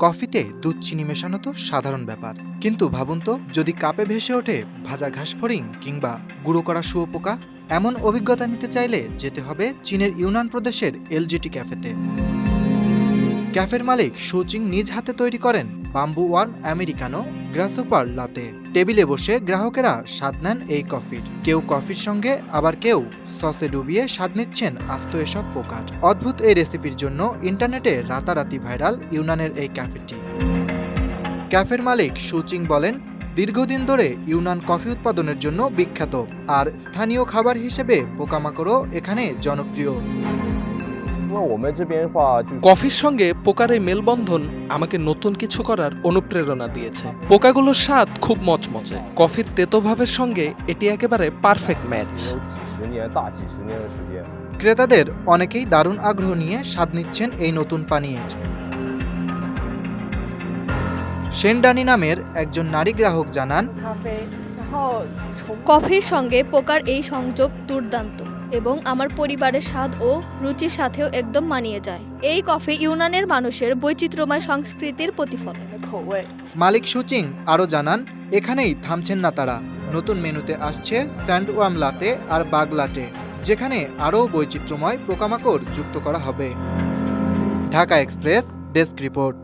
কফিতে দুধ চিনি মেশানো তো সাধারণ ব্যাপার, কিন্তু ভাবুন তো যদি কাপে ভেসে ওঠে ভাজা ঘাসফড়িং কিংবা গুঁড়ো করা শুঁয়োপোকা। এমন অভিজ্ঞতা নিতে চাইলে যেতে হবে চীনের ইউনান প্রদেশের এলজিটি ক্যাফেতে। ক্যাফের মালিক সুচিং নিজ হাতে তৈরি করেন বাম্বু ওয়ার্ম আমেরিকানো গ্রাসহপার লাতে। টেবিলে বসে গ্রাহকেরা স্বাদ নেন এই কফির। কেউ কফির সঙ্গে, আবার কেউ সসে ডুবিয়ে স্বাদ নিচ্ছেন আস্ত এসব পোকার। অদ্ভুত এই রেসিপির জন্য ইন্টারনেটে রাতারাতি ভাইরাল ইউনানের এই ক্যাফেটি। ক্যাফের মালিক সুচিং বলেন, দীর্ঘদিন ধরে ইউনান কফি উৎপাদনের জন্য বিখ্যাত, আর স্থানীয় খাবার হিসেবে পোকামাকড়ও এখানে জনপ্রিয়। কফির সঙ্গে পোকার এই মেলবন্ধন আমাকে নতুন কিছু করার অনুপ্রেরণা দিয়েছে। পোকাগুলোর স্বাদ খুব মচমচে, কফির তেতোভাবের সঙ্গে এটি একেবারে পারফেক্ট ম্যাচ। ক্রেতাদের অনেকেই দারুণ আগ্রহ নিয়ে স্বাদ নিচ্ছেন এই নতুন পানীয়ের। শেনডানি নামের একজন নারী গ্রাহক জানান, কফির সঙ্গে পোকার এই সংযোগ দুর্দান্ত এবং আমার পরিবারের স্বাদ ও রুচির সাথেও একদম মানিয়ে যায়। এই কফি ইউনানের মানুষের বৈচিত্র্যময় সংস্কৃতির প্রতিফলন। মালিক সুচিং আরও জানান, এখানেই থামছেন না তারা। নতুন মেনুতে আসছে স্যান্ডওয়ার্ম লাটে আর বাগ লাটে, যেখানে আরও বৈচিত্র্যময় পোকামাকড় যুক্ত করা হবে। Dhaka express desk report.